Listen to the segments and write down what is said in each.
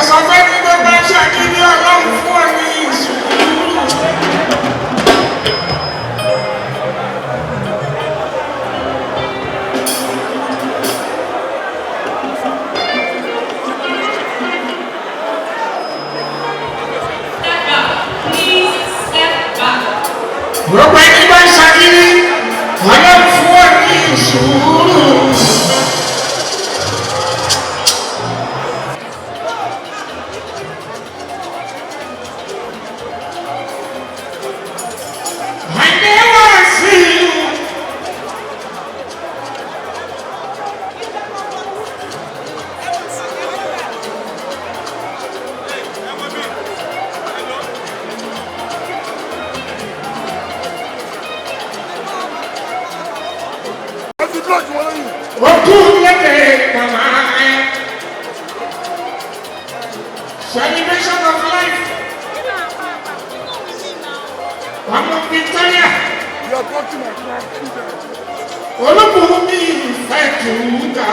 sọ fẹ́ ní tó bá ṣàkíní ọlọ́run fún ọ ní ìṣòro. Gbogbo ẹni bá ṣàkíní ọlọ́run fún ọ ní ìṣòro. Celebration of life. One of Victoria. You are talking like children. Olúbùnmi ìfẹ́ tùúkà.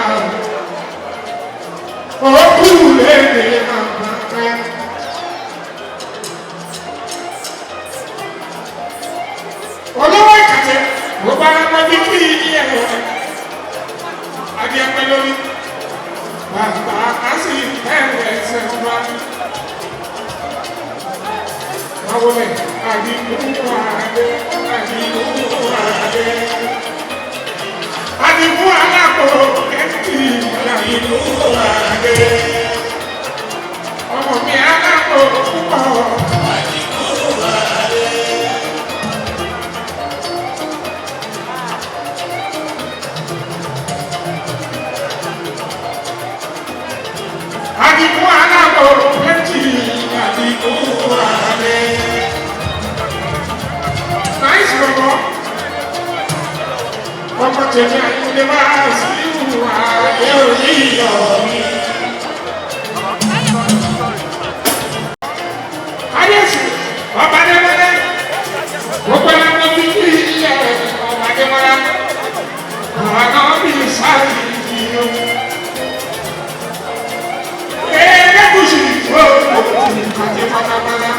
Okùnlédè àgbàkẹ́. Olówó ìkàtẹ́, mo bá rán wájú kí ní ẹ̀rọ rẹ̀. Adìẹ lórí. Bàbá kásì ẹ̀rẹ̀ ẹ̀sẹ̀ wá. Báwo lẹ̀? Àdìgún àdé, àdìgún àdé. Àdìgún alákò kẹ́tì, àdìgún àdé. Ọmọ mi alákò púpọ̀, àdìgún àdé. Àdìgún alákò kẹ́tì, àdìgún àdé. Nice, Bobo. Ọmọ tèmi àyílé wá sí ìwà ẹ̀rí ọ̀rí. Adéṣù, ọba Adémọ́lá, gbogbo ẹ̀rọ bí kí ilé ọba Adémọ́lá, àwọn náà bí sáré ìdíyó. Ẹ̀ẹ́dẹ́gùsì tó àti pátápátá.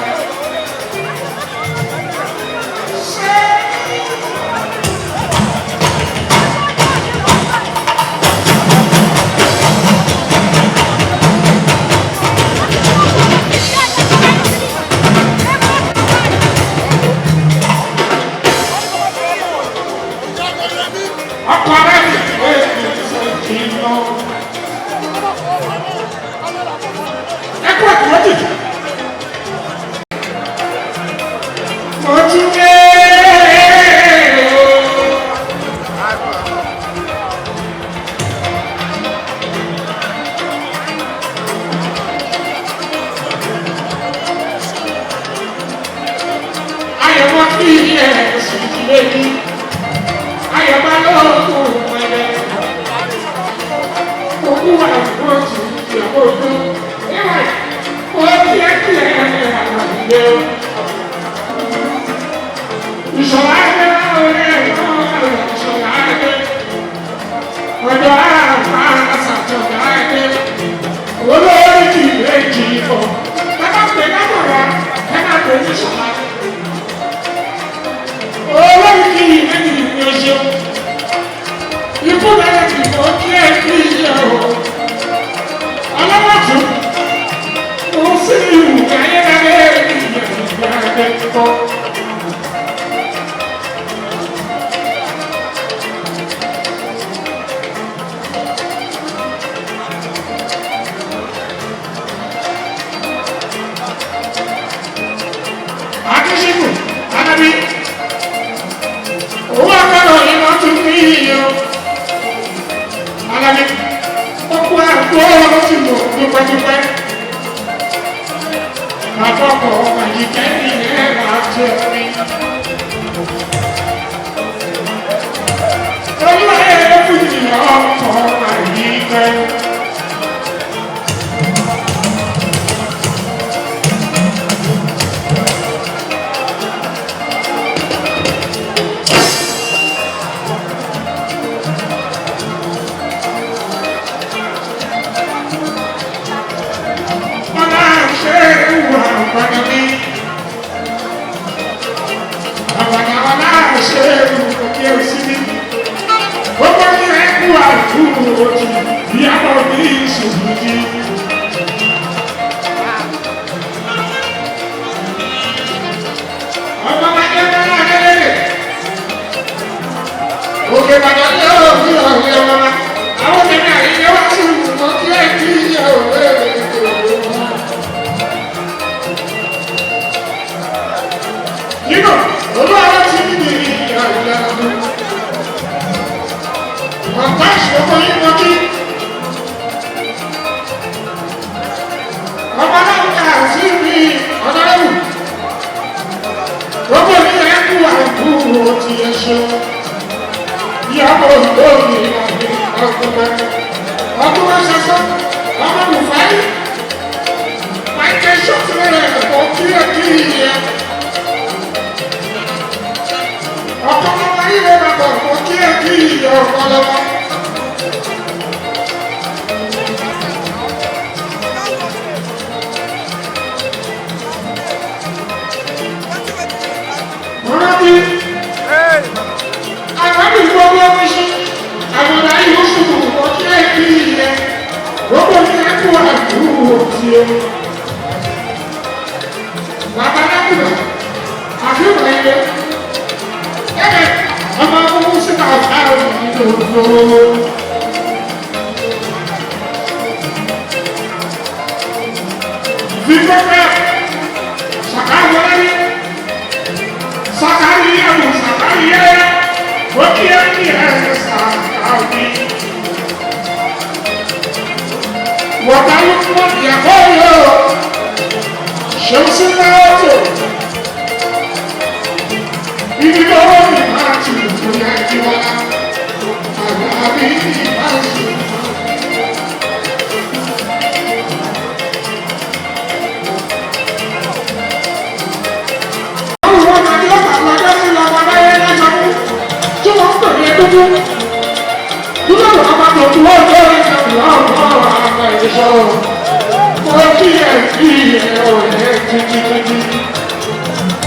ti ìyàbọ̀ ní ìṣòwòjì. ọmọ bàjẹ́ bẹ́ẹ̀ lẹ́lẹ́ òkè bàjẹ́ yóò fi ọ̀rẹ́ ọmọ àwọn ọmọ àyíké wá sí ìwọ̀n kí ẹ kí ìyá òwe nínú olúwa ti ń bí ìyá ìyá ọdún. ọ̀pá ìṣòro yìí wọ́n kí. ọmọ náà kà sí mi ọ̀dọ́rẹ́wù. gbogbo ní ẹ̀kú àìkú ti ẹ̀ ṣe. ìyàwó ìlóògì àti ọkùnrin. ọkùnrin ṣaṣọ ọmọ bùfáì. máìkẹ́ ṣọ́ọ̀tìlẹ̀ ẹ̀kọ́ kí ẹ kí ìyẹn. ọkọ̀ ọmọ yìí lè bàbọ̀ kó kí ẹ kí ìyẹn ọkọ̀ lọ́wọ́. àwọn ìgbòho ọmọ ṣe àwọn àyè oṣù tó kí ẹ kí ìyẹn gbogbo ní ẹkú àdúgbò tí ó bàbá lábùrọ̀ àfihàn ẹgbẹ́ ẹgbẹ́ ọmọ ọmọ síta ọ̀fà òdòdó. Fífọ́fẹ́ sàkáwọ́ láyé sàkáwí ẹ̀wọ̀n sàkáwí ẹ̀yẹ ó kí ẹ kí ẹ sàkáwí. Wọ̀tá ló ń wọ́n ìyàwó yóò ṣe ń sí lọ́wọ́ ibi tó wọ́n mi máa ti tó yẹ kí wọ́n àgbà bí máa ṣe.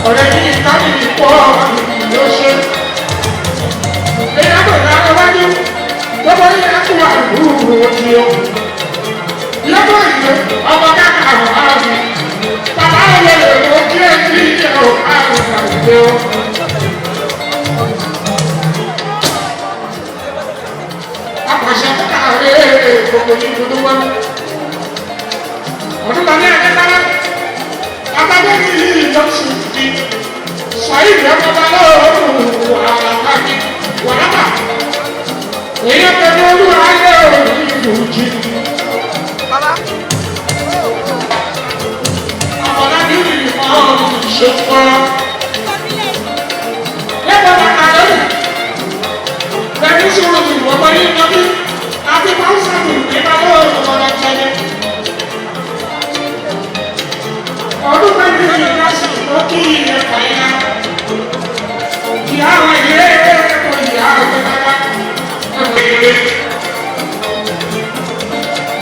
Ọ̀rẹ́ ní ìtàkì ìpọ̀ ló ṣe. Ìyá tó dára wájú, gbogbo ní ẹkù àdúgbò tí ó. Ìyá tó ìgbé ọmọ káàkiri àwọn ààrùn. Bàbá olè ló kí ẹ sí ìyẹ̀ ààrùn àgbè ó. Àpàṣẹ káàrí gbogbo ní gbogbo wọn. Ọdún kan ní ẹ̀kẹ́ sára. Abájọ́ ní ìjọsìn ti sọ̀yìn ìjọba lọ́wọ́ àlàkàkì wàlábà. Èyí pẹ̀lú olúwa ayé òní ìlú jí. Àbọ̀dá ní ìmọ̀ ìṣèkọ́. Lẹ́gbọ̀n bàtà lórí. Bẹ̀rù sọ̀rọ̀ ìwọ̀n yìí lọ́bí. Àti Pàṣẹ̀tù nígbà lọ́wọ́ ìwọ̀n tẹ́lẹ̀. Ọdún mẹ́rin ní ìdásí ló kí ilẹ̀ fàyà. Ìyá àwọn ilé ẹ̀kọ́ ìyá ọ̀gbẹ́ bàbá.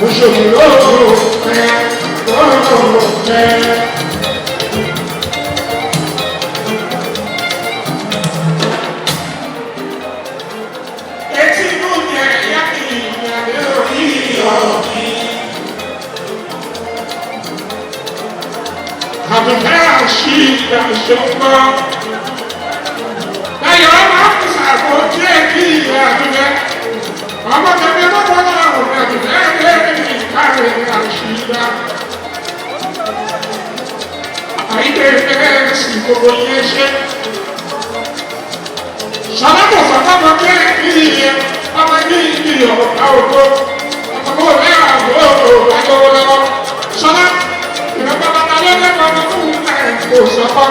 Òṣèlú lóòrò fẹ́ lóòrò fẹ́. Etí inú jẹ ìyá kì í ìyàgbé orí ọ̀gbìn. Àbùkẹ́ àṣì ìgbàṣọ́gbọ́. Ẹyọ ọmọ àkùsàkó tí ẹ kí ìyá àbùkẹ́. Ọmọ tẹ̀lé lọ́wọ́ náà ò àbùkẹ́ ẹgbẹ́ ìkárè àṣì ìgbà. Àyíké ẹgbẹ́ sì gbogbo yẹn ṣe. Sọlọ́pọ̀ sọ́kọ́mọ tí ẹ kí ìyẹ ọmọ ní ìdí ọ̀pá ògbó. Ọmọ rẹ̀ àgbò àgbò lọ́wọ́. Sọlá ìrọ̀pá bàtà lẹ́gbẹ̀ẹ́ ọmọ fún kò sọ́kọ́.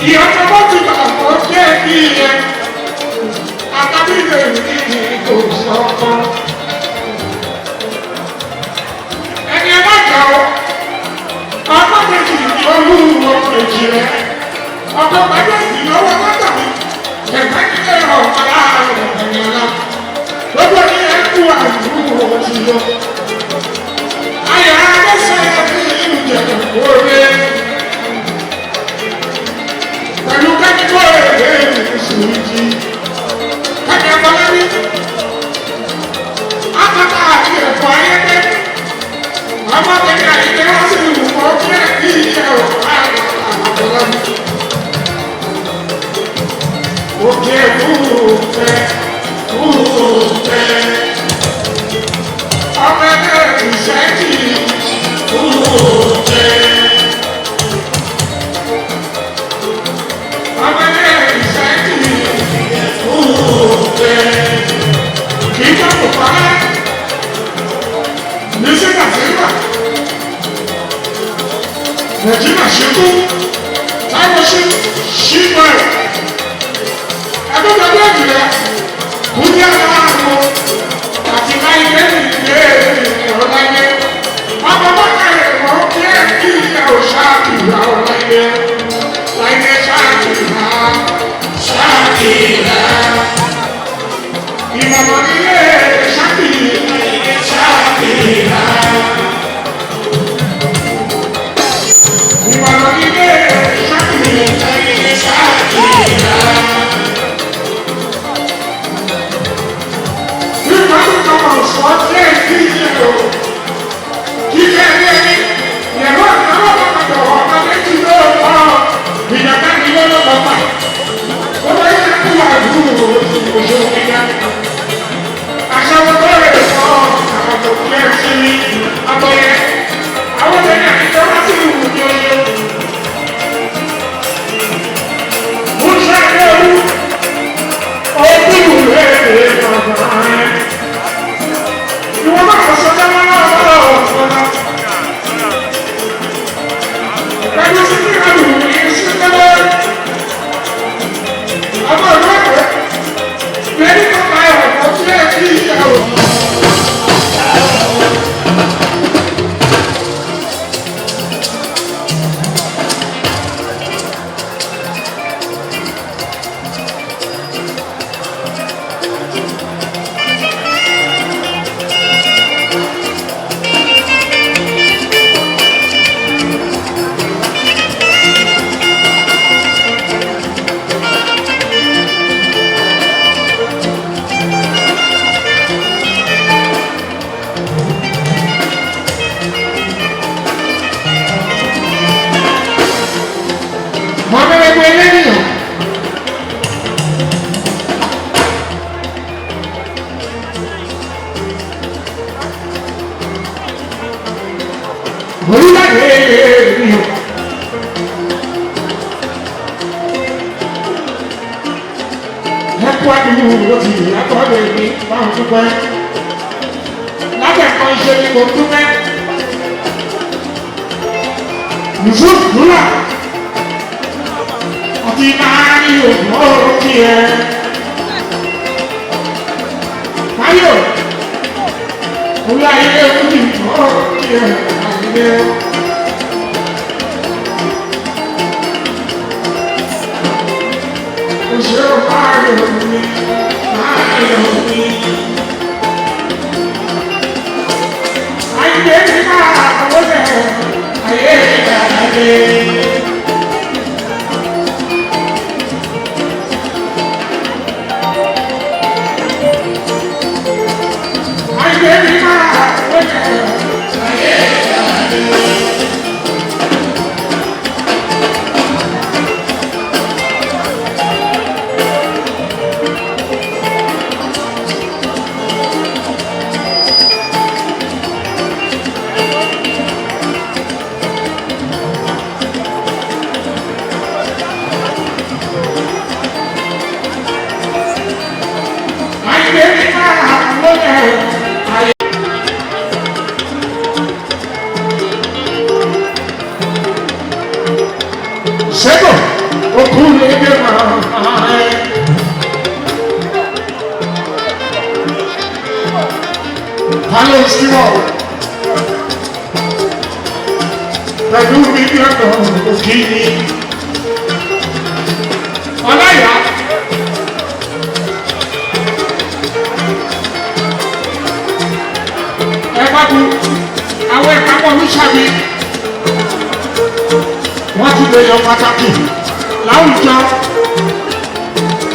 Ìyàtọ̀ bó ti bà ó jẹ́ kí ilẹ̀ àtàbílẹ̀ ìdí kò sọ́kọ́. Ẹni ẹ má jà ó, ọkọ̀ méjì olúwo méjì rẹ̀, ọkọ̀ méjì lọ́wọ́ mọ́tàbí, ẹ̀gbẹ́ kílẹ̀ ọ̀pá láàrin ẹ̀yìn ọ̀la. Gbogbo ní ẹkú àdúgbò ti lọ. Ayọ̀ agbésẹ̀ ẹbí ìlú jẹ̀dẹ̀ kóore. Pẹ̀lú kẹ́kọ̀ọ́ èdè ìṣù Suji. Kẹ́kẹ́ Fọlábí. Akọ́ta àti ẹ̀fọ́ ayẹ́kẹ́. Ọmọ tẹ̀lé àyíké wá sí ìwúkọ́ kí ẹ̀ kí ìyẹ́ ọ̀pá Fọlábí. Òkè fúnfẹ́ fúnfẹ́. Ọmọ ẹgbẹ́ ìṣẹ́jì fúnfẹ́. Ọmọ ẹgbẹ́ ìṣẹ́jì fúnfẹ́. Kì í jọ́ kò parẹ́. Ní sígbà sígbà. Nàìjíríà ṣekú. Táwọn ṣí bẹ̀rẹ̀. Ẹgbẹ́ gbogbo ìjìnlẹ̀ kúndé aláàbò àti láyé ìdílé ọ̀láyé. Ọmọ bákàrẹ̀ mọ́ kí ẹ kí ìyá ò ṣáàkìlá ọ̀láyé. Láyé ṣáàkìlá ṣáàkìlá. Ìmọ̀mọ̀ nílé ṣáàkìlá. Ìmọ̀mọ̀ nílé ṣáàkìlá. Wọ́n ti ẹ̀ kí ìṣe o. Kí ṣe ẹni ẹni. Ìyàwó àtàwọn ọmọdé ọmọdé ti ló ọ. Ìjọba ni ló ló lọ́pàá. Ó bá yẹ kó wà lùú òṣèlú kíkà. Aṣọ́wó tó rẹ̀ sọ àwọn tó kí ẹ sí ní abọ́yẹ. Àwọn ọmọdé náà ti tọ́wọ́ sí ìlú ní oṣù. Mo ṣe àdéhùn. Ó dùn lẹ́ẹ̀ẹ́ bàbá rẹ̀. Ìwọ́n máa kọ́ sọ́jà máa ń lọ́wọ́ ọ̀fọ̀nà. Pẹ̀lú sí kí a lù ní sísẹ́lẹ̀. Ọmọ ìlú ẹ̀kọ́. Lẹ́ni tó ka ọ̀pọ̀ tí ẹ kí ìyá o.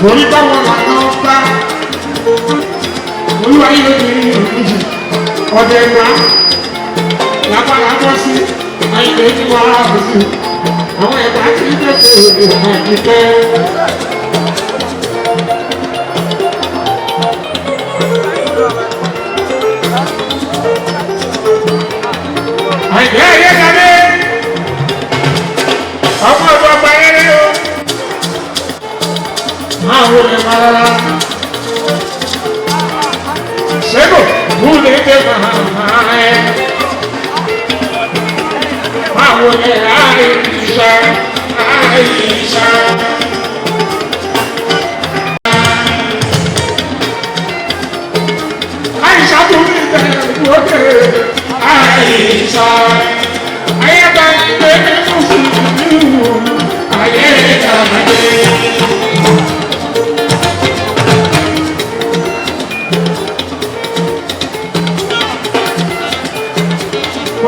Orí báwọn làná gbá. Olúwa yìí ló ní ìlú ọdẹ gbá. Lápára bọ́ sí àyè ní wàhálà sí. Àwọn ẹ̀gbá tí ń tẹ̀sí ìrìnà ìpẹ́. Àyè ayé kadé. Ọmọ ìlú ọgbà yẹn ni o. Máa wo lè máa rárá. Sego, kule de mahamae. Mawole Aisha, Aisha. Aisha to me the woke. Aisha. Ayaba de musu. Ayaba de.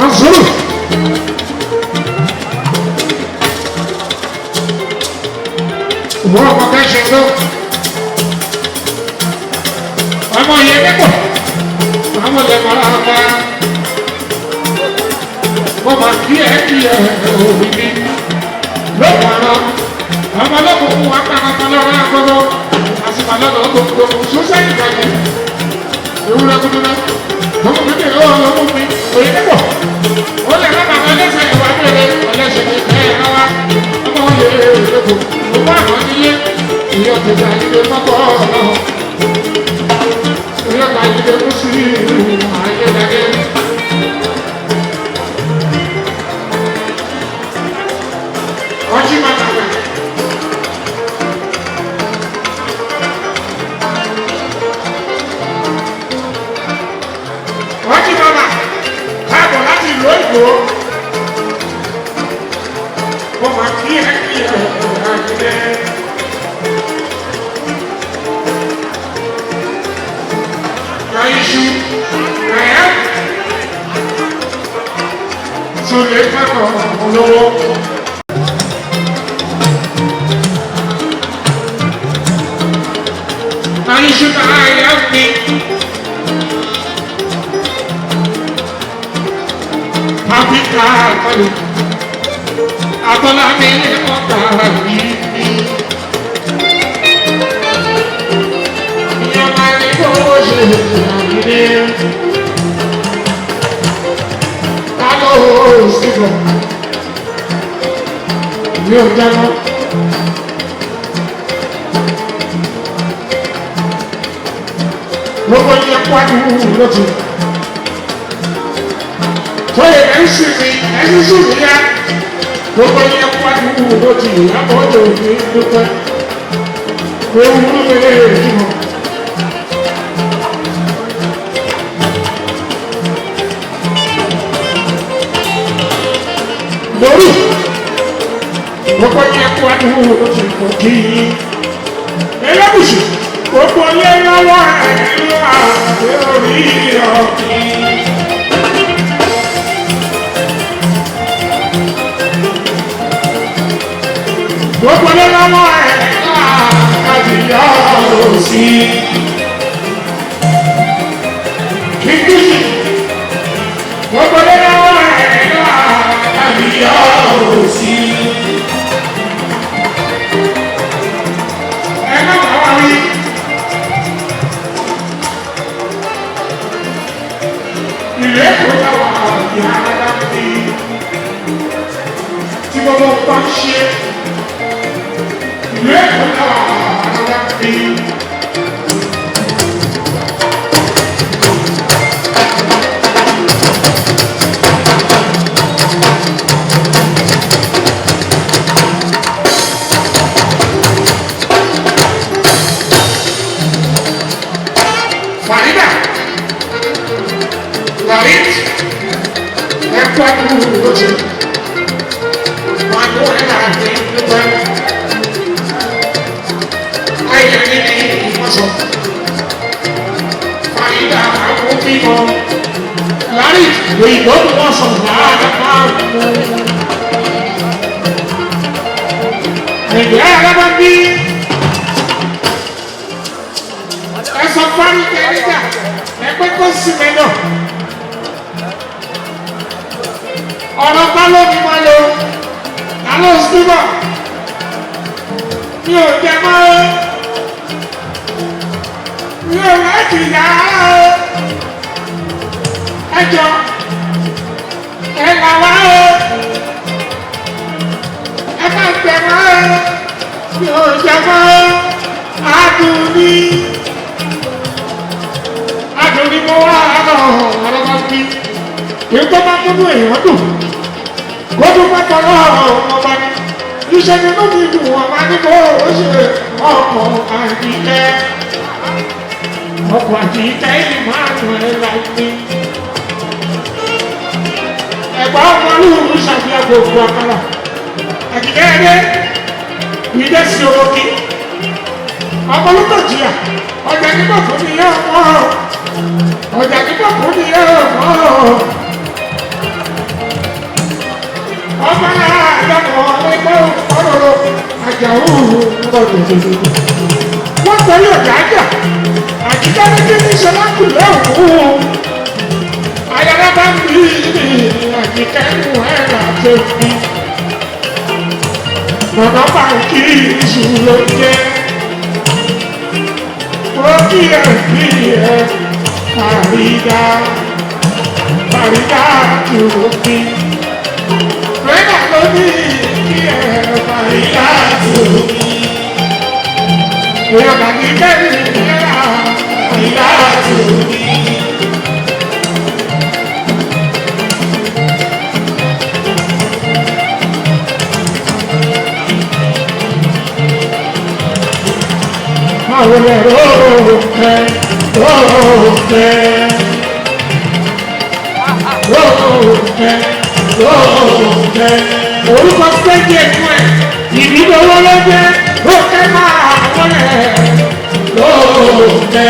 Azul. Vou apagar chegou. Vamos aí, nego. Vamos levar lá. Vamos aqui o menino. Vamos lá com a cara para lá agora. Assim falando com sucesso aí. Eu não lembro nada. Vamos ver vamos ver. Oi, nego. Olha lá para olha essa eu vou ver. Olha essa é lá. Vamos ver. Vamos ali. E eu te dá de uma bola. Eu dá de você. Aí daqui. Ótima nada. Ótima nada. Acabou lá de novo. Como aqui. Aishu, Naya, Suleka Lowo. Aishu Naya ni Papika Palu, Atola mi Mota mi. Hello, Stephen. You're done. Nobody acquired you, not you. So, I see me, nobody acquired you, not you. I'm going to do it. We'll Lórí, gbogbo ní ẹkú adúgbò ló ti kò kí i. Elébùsù, gbogbo ilé lọ́wọ́ ẹ̀rọ àti orí ọ̀kí. Gbogbo ilé lọ́wọ́ ẹ̀rọ àti òsì. Kíkúsù, gbogbo ilé lọ́wọ́ ẹ̀rọ òsì. Ẹ má bàa wá rí. Ìlú Èkó láwà ìhà alágbàdì tí gbogbo bá ń ṣe. Ìlú Èkó láwà alágbàdì. Farida, Lalit, ẹ̀kọ́ àdúgbò lójú. Wọ́n á wọlé láti nípa ayé ní ìmọ̀sọ̀. Farida, àwọn bímọ. Lalit, òyìnbó tó wọ́n sọ láàárọ̀. Ẹ̀jẹ̀ alábàbí. fárígẹ níjà ẹgbẹ́ kó sì mẹ́lọ̀ ọ̀rọ̀ bá lómi máa lo àlọ́ síbọ̀ mi ò jẹ mọ́ mi ò láti yá ẹjọ́ ẹ là wá ẹ má jẹ mọ́ mi ò jẹ mọ́ adùn ní mo wá ọ̀rọ̀ bá fi èyí tó bá múnú èèyàn dùn kó tó bá tọ́ lọ́wọ́ ọmọ ní iṣẹ́ nínú mi dùn ọmọ ní kó o ṣe ọkọ̀ àjíkẹ́ ìmáà nù ẹ̀ láìpẹ́ ẹ̀gbọ́n ọmọ olúùrù ṣàfihàn gbogbo àkàrà àjíkẹ́ ẹ̀dẹ́ ìdẹ́sí olókè ọmọ olùkọ́ jìyà ọjà nígbà fún mi yẹ ọmọ ọjà nígbà fún mi yẹ ọmọ ọmọ àdàkọ ẹgbẹ́ ọ̀rọ̀ àjàwó ọdún wọ́n tẹ̀lé ọjà àjà àjíkẹ́ méjì ní ìṣẹ̀lá kùlẹ̀ òun ayára bá ń bí àjíkẹ́ nù ẹ̀rọ àti òfin bàbá bá ń kí ìṣù ló jẹ́. Farida, Farida to me. When I go here, Farida to me. We are not even here, Farida to me. Orúkọ péjì ẹ̀kún ẹ̀ ìdílé owó ló jẹ́ lókè máa wọlé lókè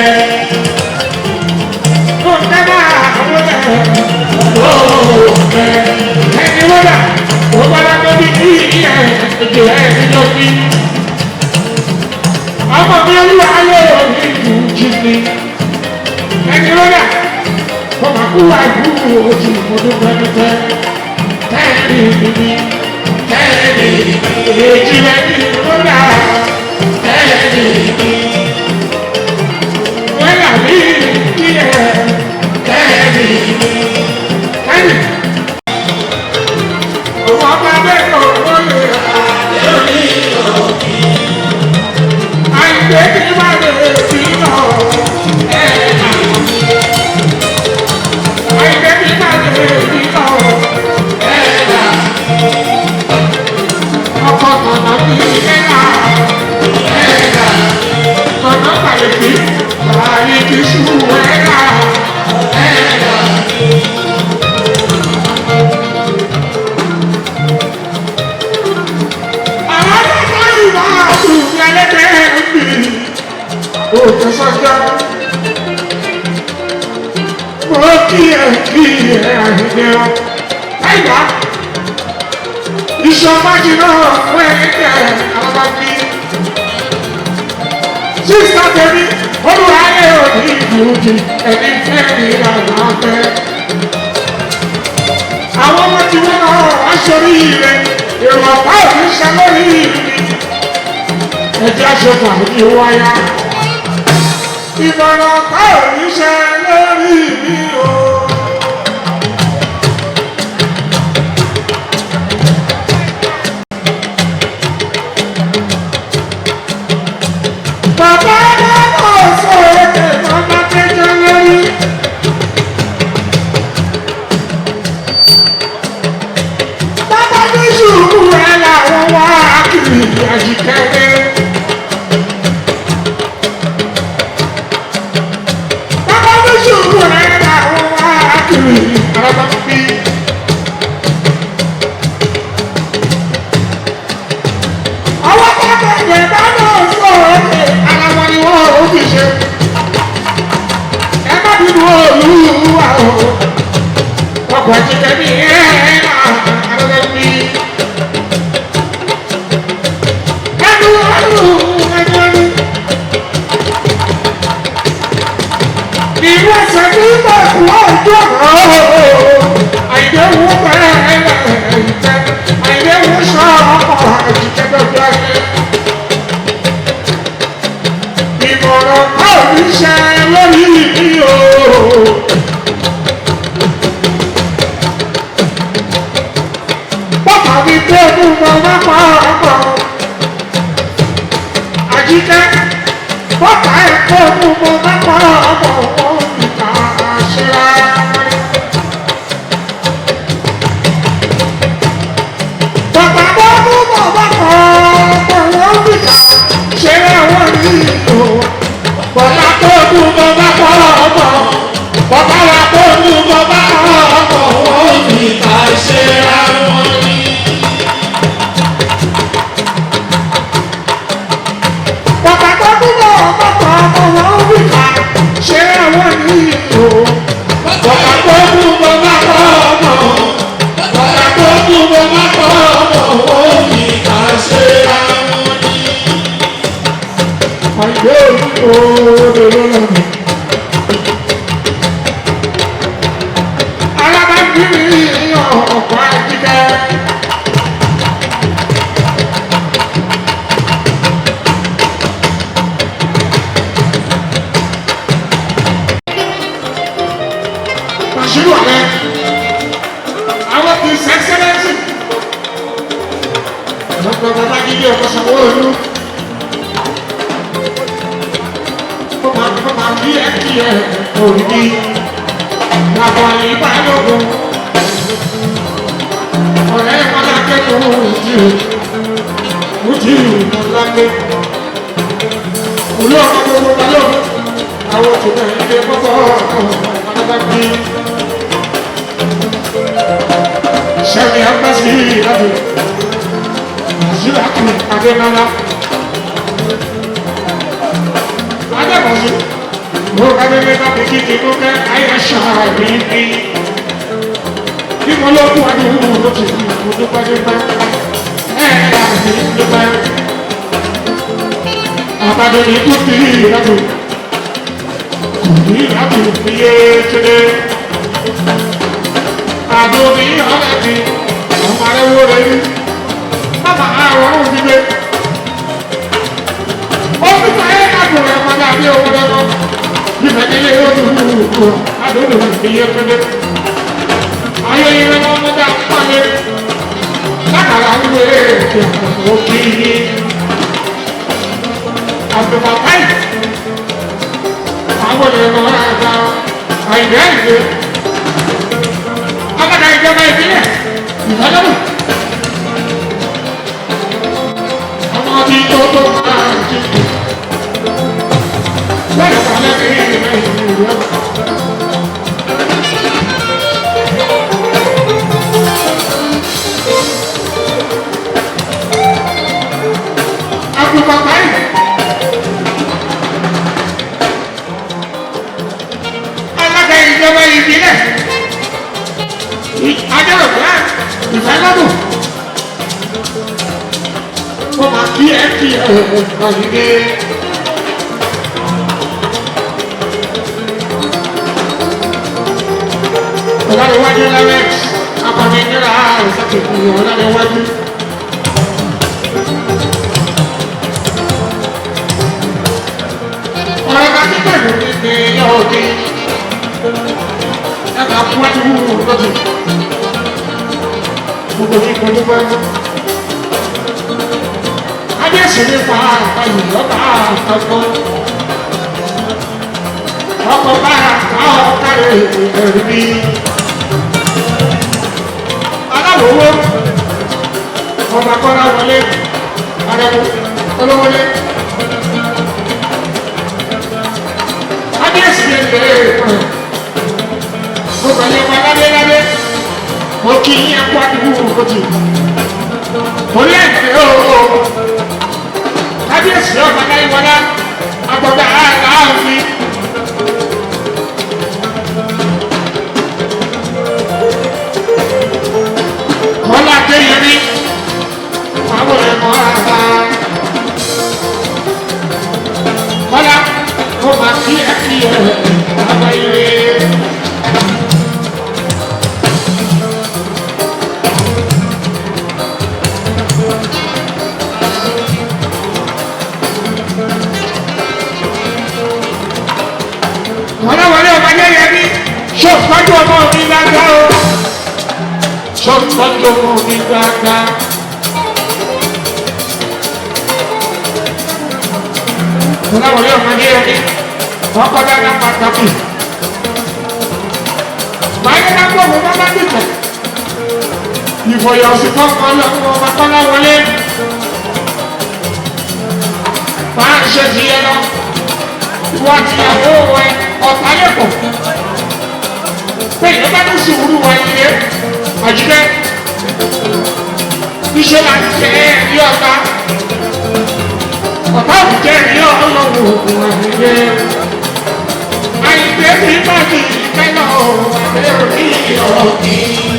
máa wọlé lókè ẹni wọ́dà ó gbọ́dá tó bí kí ẹ̀ èdè ẹ̀ nínú bí ọmọ mi olúwa ayé òní ìlú jíjí ẹni wọ́dà ó máa kú àìkú òjì ìmọ̀dún pẹ́pẹ́pẹ́ tẹ́ẹ̀lì ìbí tẹ́ẹ̀lì èjì lẹ́yìn ìrọ́dà tẹ́ẹ̀lì ìbí wẹ́lá bí kí ẹ tẹ́ẹ̀lì ìbí tẹ́ẹ̀lì ọmọ ọba bẹ́ẹ̀ kọ̀ lóye lórí òkè àìgbé kí wà lè fi lọ ẹ̀ẹ́dà àìgbé kí wà lè fi lọ. Ìṣọ̀májì náà fún ẹ̀ẹ́dẹ̀ àwọn ọmọdé. Sísá tẹ̀mí, olúwa ayé òní ìdúrójì, ẹni fẹ́ ní ìlànà afẹ́. Àwọn ọmọ tí wọ́n náà wá sórí ilẹ̀, èrò ọ̀pá òní ṣe lórí ìlú. Ẹjẹ́ aṣọ́fà ní wáyá. Ìmọ̀ràn ọ̀pá òní ṣe lórí ìlú o. Bàbá náà sọ èdè bàbá kẹjọ lórí. Bàbá ní sùúrù ẹ̀ làwọn wá kiri àjìkẹ́lẹ́. Bàbá ní sùúrù ẹ̀ làwọn wá kiri àràbàbí. Àwọn bàbá ìgbà náà sọ èdè ara wọn ni wọ́n ò fi ṣe. Ẹ má bínú olúwa o. Ọkọ̀ àjẹjẹ ní ẹ̀ àràbàbí. Ẹnu. tó kú mo bá kọ́ ọmọ wọn ìta ṣẹlá. Bàbá tó kú mo bá kọ́ ọmọ wọn ìta ṣẹlá wọn ní ìlú. Bàbá tó kú mo bá kọ́ ọmọ. Bàbá wa tó kú mo bá kọ́ ọmọ wọn ìta ṣẹlá wọn ní. Bàbá tó kú mo bá kọ́ ọmọ wọn ìta ṣẹlá wọn ní ìlú. Bàbá tó kú mo bá kọ́ ọmọ. Bàbá tó kú mo bá kọ́ ọmọ wọn ìta ṣẹlá wọn ní. Ayé òòrùn. Alábàágbé ọkọ̀ àjíkẹ́. Màṣírù ọ̀rẹ́, àwọn kì í sẹ́sẹ́lẹ́sì. Ọ̀pọ̀ bàbá jíjẹ́ ọkọ̀ Sanwó-Olú. Mama bí ẹ kí ẹ òní. Bàbá ìbálòpọ̀. Ọ̀rẹ́ Mọ́lákẹ́ tó ojú Mọ́lákẹ́. Olú ọmọ gbogbo balógun. Àwọn òṣèlú ilé pọ́pọ́ Mọ́lákẹ́. Sẹ́mi Agbásí ìlàjò. Àṣíràkù Adénára. Adébọ̀sí. Mo ká bẹ́ẹ̀ bá mi kí kí mo kẹ́ ayé ṣáàbí mi. Bí mo ló kú àdúgbò ló ti fi mo dúpẹ́ dúpẹ́. Àbí dúpẹ́. Àbádọ́ ni kú sí ìyàtọ̀. Kò ní ìyàtọ̀ iye kéde. Àbò mi ọ̀rẹ́ mi. Ọmọ arẹ́wó rẹ̀ rí. Bàbá àwọn ọ̀hún ti gbé. Ó fi fàyè àgbò rẹ̀ padà bí owó lọ́wọ́. Ìfẹ̀dílé olùkọ́ àdúgbò iye kéde. Ayé ìrẹ́ wọn mú dá pálé. Lákàrà wúwo èèkè òkè yìí. Àbùbàkáì. Àwọn èèyàn àgbà àìdẹ́ ìgbé. Agbada ìjọba ìbílẹ̀ ìfẹ́lẹ́bù. Ọmọ tí tó tó máa ń jí. Lẹ́yìn pàlẹ́ ní ìrìnà ìlú. Àbùbàkáì. Agbada ìjọba ìbílẹ̀. Adéwòlá ìfẹ́lẹ́bù. Mo máa kí ẹ ọ̀yìnbí. Ọ̀làdéwájú lẹ́wẹ̀ akọni nílà ìsàkèkù Ọ̀làdéwájú. Ọ̀rẹ́ bá ti pẹ̀lú ní yóò di. Ẹ máa fún wájú lọ́dún. Gbogbo ní kò dúpẹ́. Adéṣe ní fa àpàlù lọ́ba àkọ́kọ́. Ọkọ̀ bá ọ̀kárẹ̀ ẹ̀rí bí. Aláwòwò ọba kọ́lá wọlé. Adéwò olówólé. Adéṣe ní ìbẹ̀rẹ̀ ìpọ̀. Gbogbo ní ọba ládé. Mo kí yín ẹ̀kọ́ àdúgbò òkòtì. Orí ẹ̀gbẹ́ ooo. Kábíyèsí ọba láyé wọlá. Agbọ̀dá àárín. Kọ́lá Adéyẹmí. Àwọn ẹ̀mọ́ àgbà. Kọ́lá kó máa kí àgbà ire. Wọlé ọba Adéyẹmí. Ṣọ́ọ̀tọ́jú ọmọ mi dáadáa o. Ṣọ́ọ̀tọ́jú ọmọ mi dáadáa. Ọláwọlé ọmọdé ọdí wọ́n kọjá ní pàtàkì. Báyìí náà gbọ́ mo bá dìbò. Ìfòyọ̀sí kọ́kọ́ lọ́wọ́ ọba Kọ́láwọlé. Máa ń ṣe ti yẹn lọ. Ìwọ àtìyàwó ẹ ọ̀tá lẹ́kọ̀ọ́. Bẹ́ẹ̀ni bá ní sùúrù wa yẹ àjíkẹ́. Iṣẹ́ la ti ṣe é ní ọ̀tá. Ọ̀tá òkùnkẹ́ ní ọlọ́run òkun àgbègbè. Àyìnbé ti bá ti ìfẹ́ náà àbẹ́ òní ọ̀gbìn.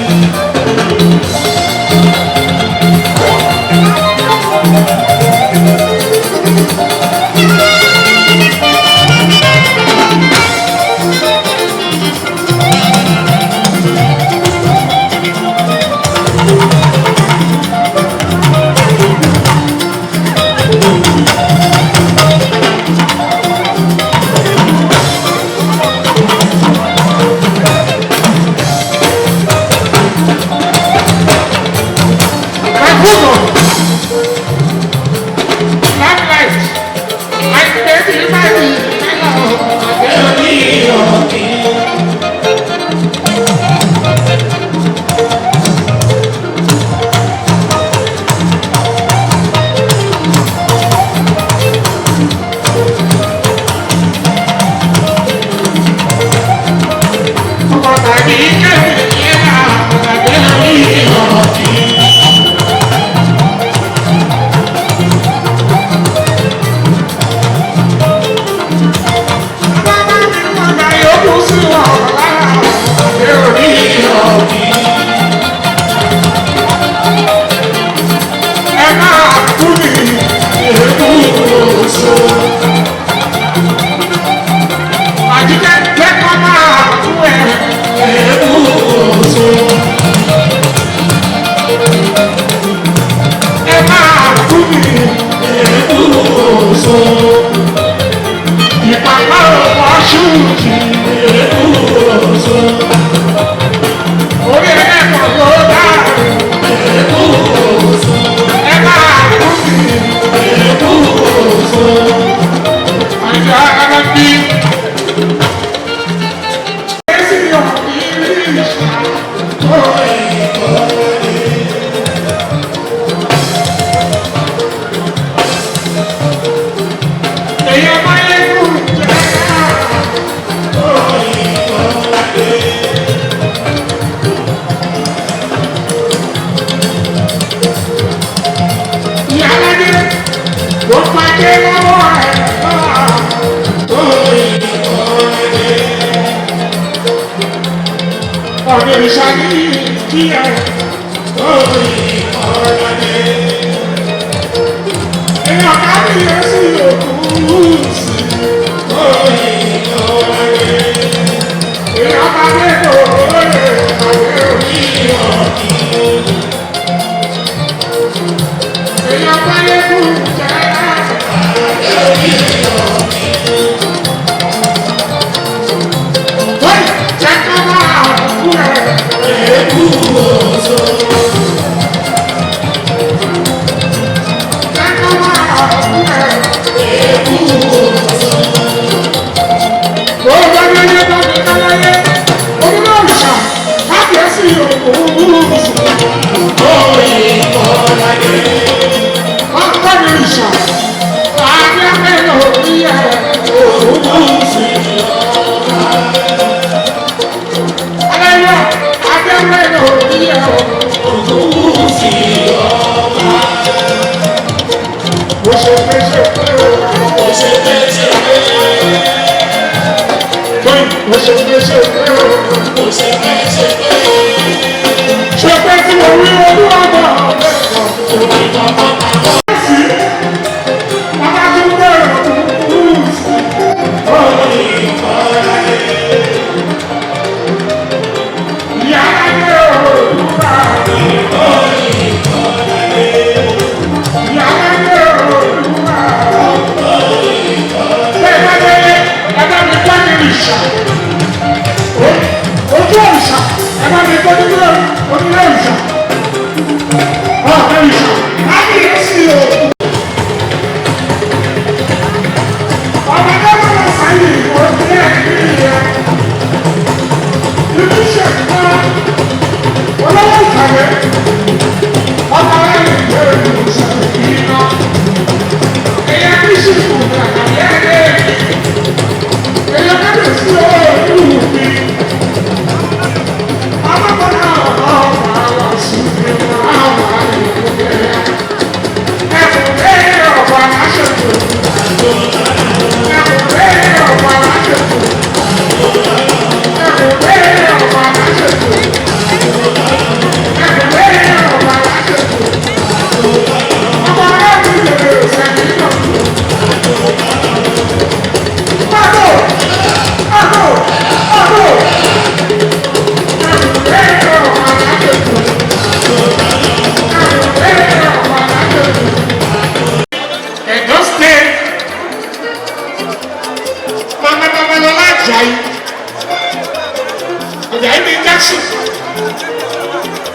ní Jackson.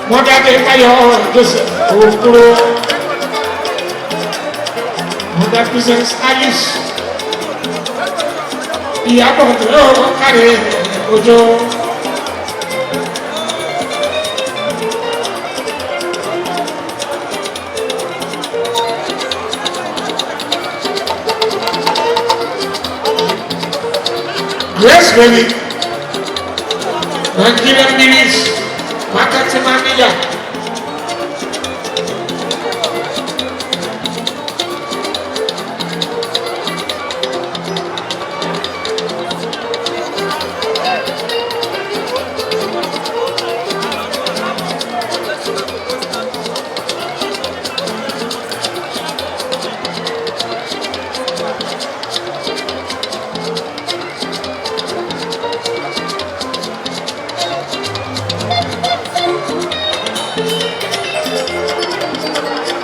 Wọ́n dáadé káyọ̀ Joseph Owókúrò. Wọ́n dá Princess Alice. Ìyàbọ̀ tó kárí Òjó. Grace Baby, Nigerian Minis, Marketing Manager.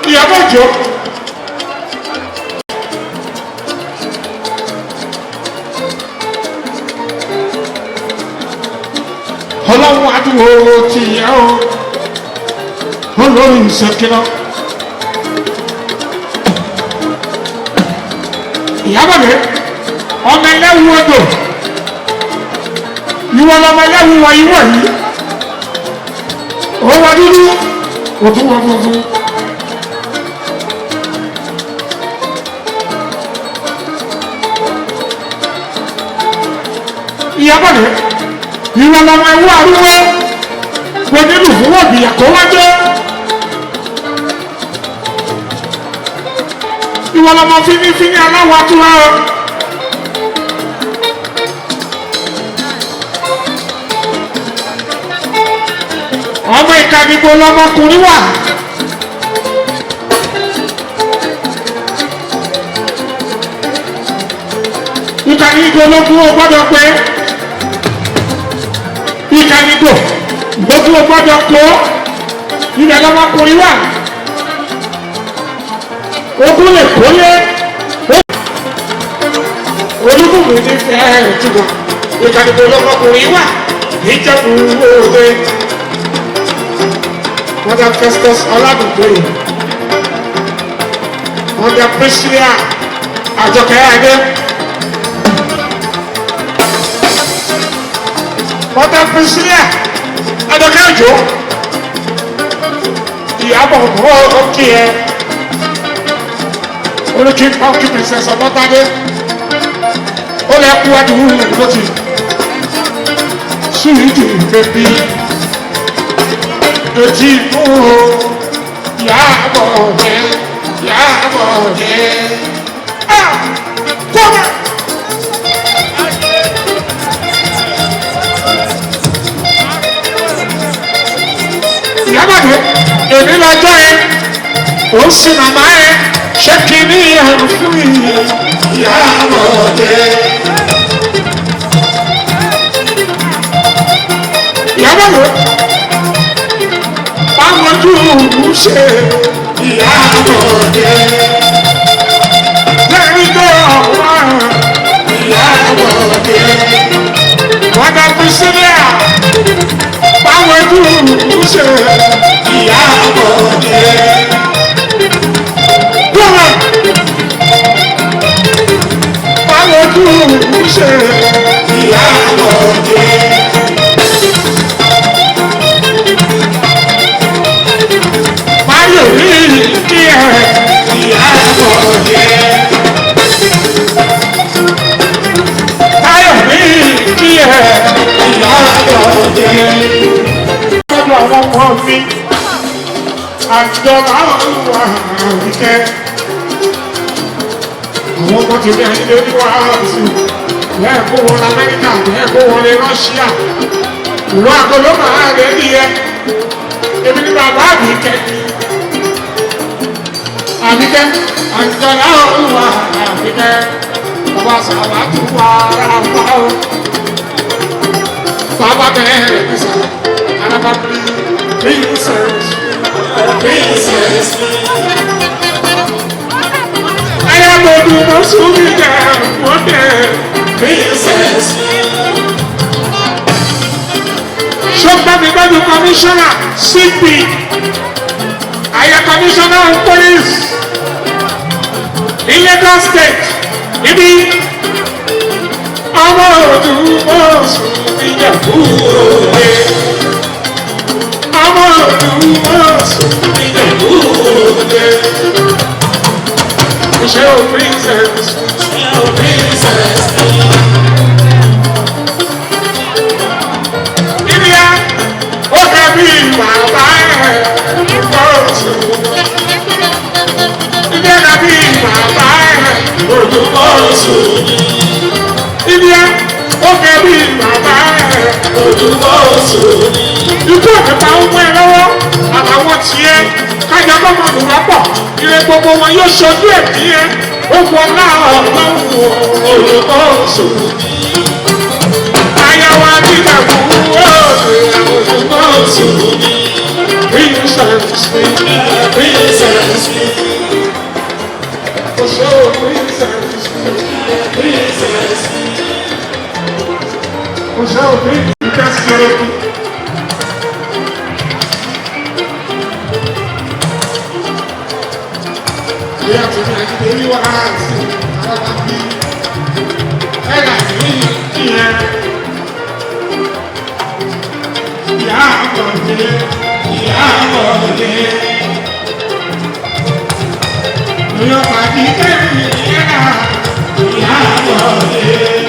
Ìyábọ̀jọ́ ọlọ́run adúgbò ti yẹ ọ́ olórí ìṣèkìlọ́ Ìyábọ̀dé ọmọ ẹlẹ́wù odò ìwọ lọmọ ẹlẹ́wù wọ̀nyí wọ̀nyí ó wọ dúdú òtún wọ funfun. Ìyábọ̀dé ìwọ lọmọ ẹwú arúgbó gbọdẹ́lù fún wọ̀bìyà kó wájọ́ ìwọ lọmọ fínífíní aláwọ̀ àtúwá ọ ọmọ ìkànnìbó lọmọkùnrin wà ìkànnìbó lógún ó gbọ́dọ̀ pé ìkànnìbó lógún ó gbọ́dọ̀ kó ilẹ̀ lọmọkùnrin wà ogun lè kólé olúkúmù ní fẹ́ẹ́ ìtumọ̀ ìkànnìbó lọmọkùnrin wà níjẹ̀bú òde wọ́n dá Festus Ọládùnjoyè wọ́n dá Priscilla Àjọkẹ́ Adé wọ́n dá Priscilla Àjọkẹ́ Òjó Ìyábọ̀ ọkì ẹ olùkí ọkì Princess Ọmọ́tádé ó lè kú wájú lójì Sweety baby etí inú Ìyábọ̀dé Ìyábọ̀dé kọ́mọ. Ìyábọ̀dé èmi lọ́jọ́ ẹ ó ń sin màmá ẹ ṣé kí ní ẹrù fún Ìyábọ̀dé. Ìyábọ̀dé ojú ṣe Ìyábọ̀dé lẹ́yìn tó wà Ìyábọ̀dé wọ́n dá Priscilla báwọn ojú ṣe Ìyábọ̀dé gbọ́dọ̀ báwọn ojú ṣe Ìyábọ̀dé. Ìyábọ̀dé Táyọ̀ ní kí ẹ Ìyábọ̀dé lọ́dọ̀ àwọn ọmọ mi àjọba wà wíkẹ́ àwọn ọmọ tèmi àyílé oníwàásù lẹ́ẹ̀kọ́ wọn Amẹ́ríkà lẹ́ẹ̀kọ́ wọn ní Rọ́ṣíà ìlú àgọ́lọ́ máa rẹ̀ ní ẹ èmi ní bàbá àbíkẹ́ Àbíkẹ́ àjọyọ̀ olúwa Àbíkẹ́ ọba sàbà tó wà ara wa o bàbá bẹ́ẹ̀ bísà araba princess ayábọ̀dù mọ̀sùlùmí jà mọ́tẹ́ princess mi gbọ́dọ̀ commissioner CP àyè commissioner of police ní Lagos state níbi ọmọ Òdùmọ̀ṣù Ìjẹ̀bú Òde ọmọ Òdùmọ̀ṣù Ìjẹ̀bú Òde iṣẹ́ o princess iṣẹ́ o princess. Bàbá ẹ̀ Òdùmọ̀ṣù ibi ẹ̀ka bí bàbá ẹ̀ Òdùmọ̀ṣù ibi ẹ̀ ó kẹ́ bí bàbá ẹ̀ Òdùmọ̀ṣù. Ikú òkúta ń mú ẹ lọ́wọ́ àtàwọn tiẹ̀ kájà bọ́mọ àdúrà pọ̀ ire gbogbo wọn yóò ṣojú ẹ̀mí ẹ̀ ó wọ náà ọ̀gbọ́n Òdùmọ̀ṣù. Àyàwó àdìgbà fún Òdùmọ̀ṣù. Princess, princess, for sure, princess, princess, for sure, princess. We have to make baby wives. I got me here. Yeah, I'm gonna get it. Yo pagi kami ya, ya boleh.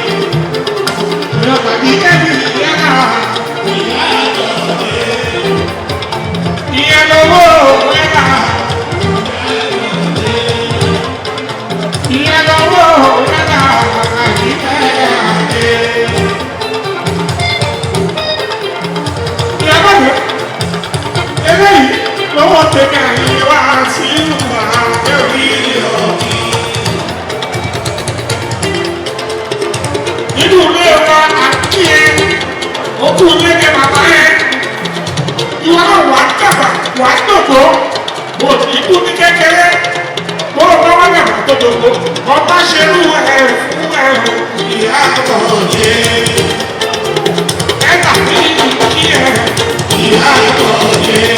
Yo pagi kami ya, ya boleh. Ya lobo ya, ya lobo ya, kita ya boleh. Eléyìí lọ́wọ́ tẹ̀ka yìí wá sí ìwà ẹ̀rí ọ̀kì. Nínú ilé wa àti ẹ, òkú ilé ní bàbá ẹ. Ìwà náà wà dàgbà, wà dòdò. Mo ti kú ní kékeré. Mo bá wà dàgbà tó dòdò. Ọba ṣerú ẹ̀ fún ẹ̀rù ìyá àtọ̀jẹ́. Ẹ tàbí kí ẹ ìyá àtọ̀jẹ́.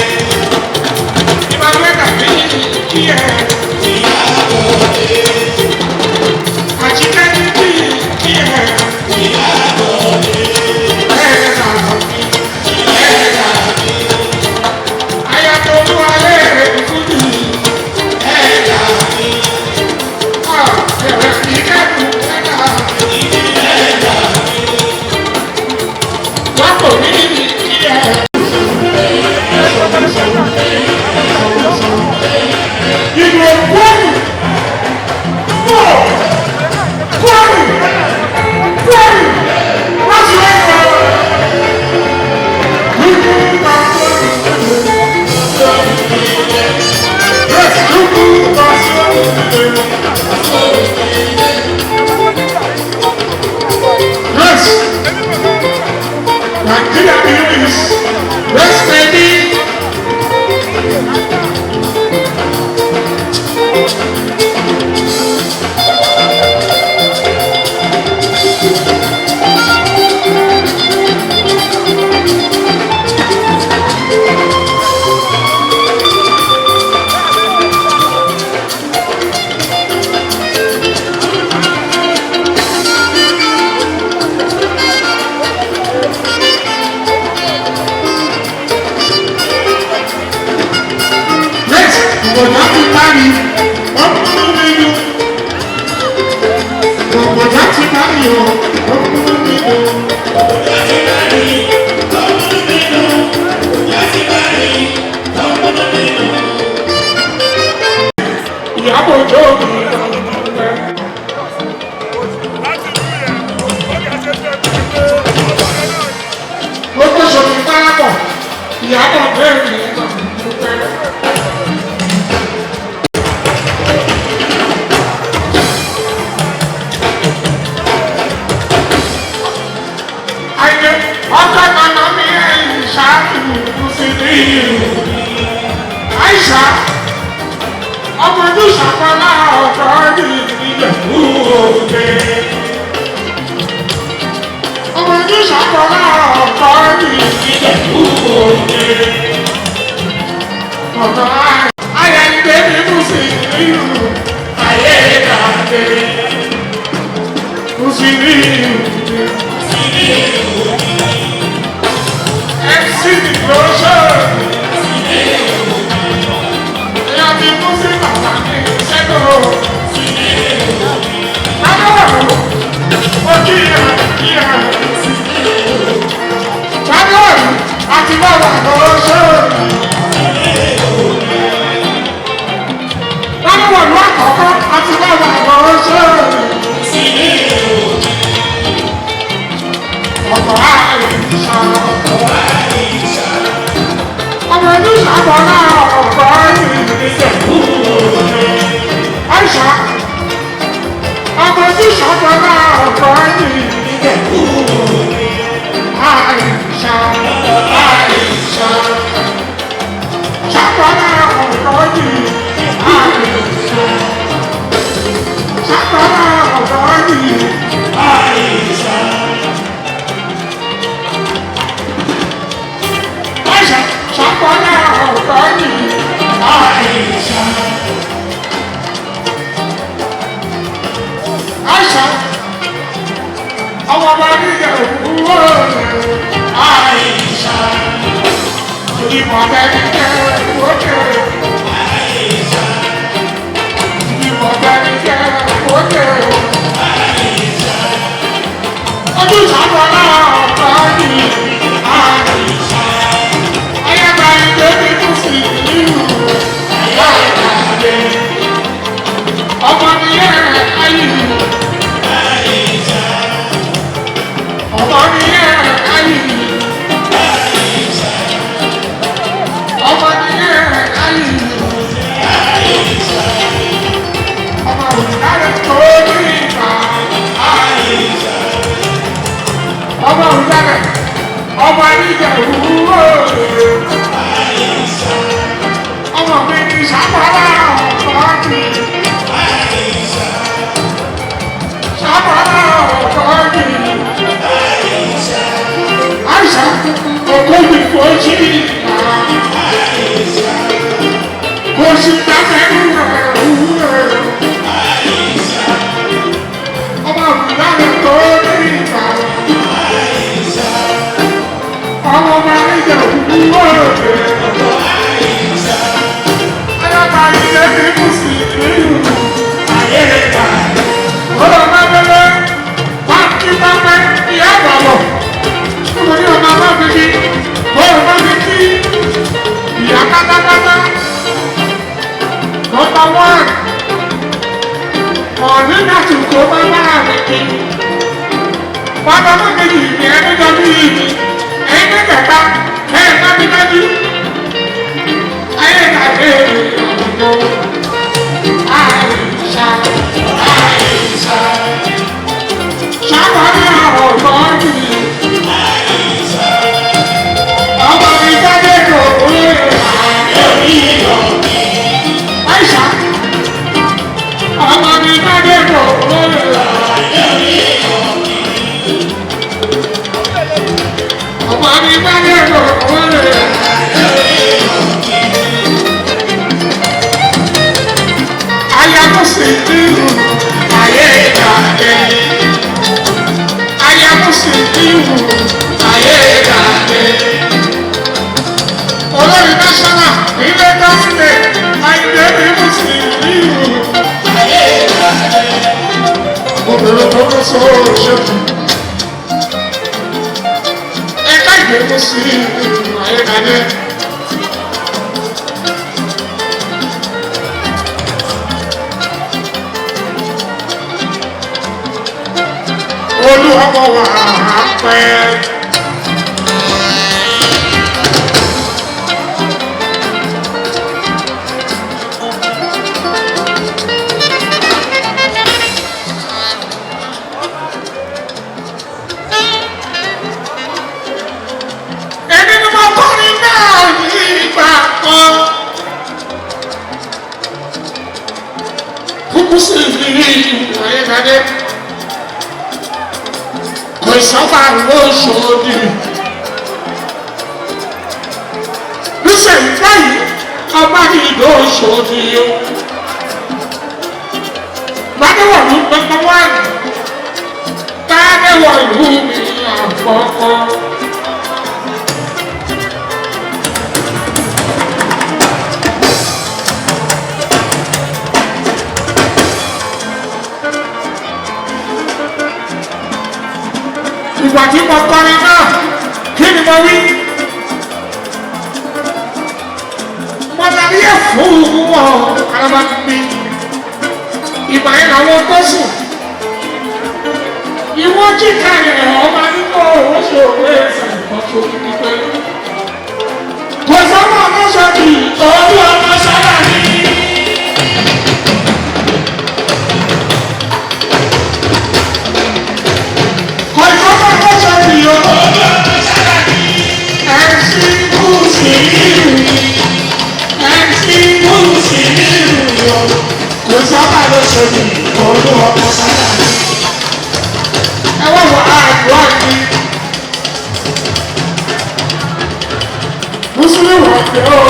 Aisha, ọmọ ojú ìṣàpọ̀lá ọ̀tọ̀ ní Ìjẹ̀bú Òde. Ọmọ ojú ìṣàpọ̀lá ọ̀tọ̀ ní Ìjẹ̀bú sí ni ló ṣe. Ìyá mi mú sí bàbá mi ṣẹ́gun. Adéwọ̀lú, ó kí ìyá. Adéwọ̀lú, àti bàbá ló ṣe. Adéwọ̀lú àkọ́kọ́, àti bàbá ló ṣe. Ọkọ̀ àìsà. Ọmọ ẹni ìṣàbọ̀ náà ọkọ̀ ìrìnsẹ̀kú. Àìsà. Ọmọ ẹni ìṣàbọ̀ náà ọkọ̀ ìrìnsẹ̀kú. Àìsà. Àìsà. Ṣàbọ̀ náà ọkọ̀ ìrìnsẹ̀kú. Àìsà. Ṣàbọ̀ náà ọkọ̀ ìrìnsẹ̀kú. Àìsà. Ṣàpọ̀nà ọ̀gá ni Àìṣà. Àìṣà, ọmọ ọba nílẹ̀ òwúrò Àìṣà. Ìmọ̀ bẹ́ẹ̀ jẹ́ òkè Àìṣà. Ìmọ̀ bẹ́ẹ̀ jẹ́ òkè Àìṣà. Ojú ṣàpọ̀nà ọ̀gá ni Àìṣà. Ọmọ ni ẹ ayé Àìṣà. Ọmọ ni ẹ ayé Àìṣà. Ọmọ ni ẹ ayé Àìṣà. Ọmọ òǹdarí tó ní ìgbà Àìṣà. Ọmọ òǹdarí ọmọ nígbà wúwo Àìṣà. Ọmọ mi ní sábàlá ọ̀pọ̀ jù Àìṣà. Sábàlá ọ̀pọ̀ jù Àìṣà. Àìṣà òkú mi kò sí ìgbà Àìṣà. Kò sí dákẹ́rù rẹ̀ wúwo Àìṣà. Ọmọ òǹdarí tó ní ìgbà Àìṣà. Ọmọ mi nígbà wúwo Àìṣà. Ayaba ilé ní Mùsùlùmí ayé ìgbà. Ọ̀rọ̀ mẹ́lẹ́lẹ́ wá kí pápẹ́ ìyá àgbàlọ̀. Ọmọ ní ọmọ bá fi kí. Ọ̀rọ̀ bá fi kí. Ìyá pátápátá. Nọ́mbà wán. Ọ̀ní láti kó bá bá mi kí. Bàbá bá mi kì í ẹni dọ́bí yìí. Ẹni kẹta ẹ̀ bá mi dájú. Ayé ìgbàgbé ìyàwó Àìṣà. Àìṣà. Ṣàpọ̀nà ọ̀gbọ́n mi Àìṣà. Ọmọ mi jáde kò wúlò àyẹ̀wò ìyọ̀mí Àìṣà. Ọmọ mi jáde kò wúlò àyẹ̀wò ìyọ̀mí. Ọmọ mi jáde kò wúlò àyẹ̀wò ìyọ̀mí. Ayámúsìndínlù ayé ìgbàgbé. Ayámúsìndínlù ayé ìgbàgbé. Olórí national ilé dọ́sílẹ̀ ayé Mùsùlùmí ayé ìgbàgbé. Obìnrin tó ló sọ òṣèlú. Ẹ̀ka ìgbé Mùsùlùmí ayé ìgbàgbé. Olúwàbọ̀ wà á pẹ́. Èmi ni mo kọrin náà ní ìgbà kan. Kúkú sí ìlú ayédáde. Kò sábà lóṣòdì. Níṣẹ̀yìn báyìí, ọba ní lóṣòdì o. Gbadéwọ̀lú pẹpẹ wáìnì. Gbadéwọ̀lú mi àkọ́kọ́. mo wí. Mo dàbí ẹ̀fọ́ wọn araba mi. Ìgbà yẹn làwọn tó sùn. Ìwọ́n jíkà yẹn ọba nínú owó ṣe òwe ẹ̀sẹ̀ nǹkan tó ní pípẹ́. Kò sọ́mọ́ ọmọ sọ́ọ̀tì olú ọmọ sábà ní. Kò sọ́mọ́ ọmọ sọ́ọ̀tì olú ọmọ sábà ní. MC Musiliu MC Musiliu kò sọ́mọ́ ọmọ sọ́ọ̀tì olú ọmọ sábà ní. Ẹ wá wọ àdúrà ní. Musiliu wà pé ó.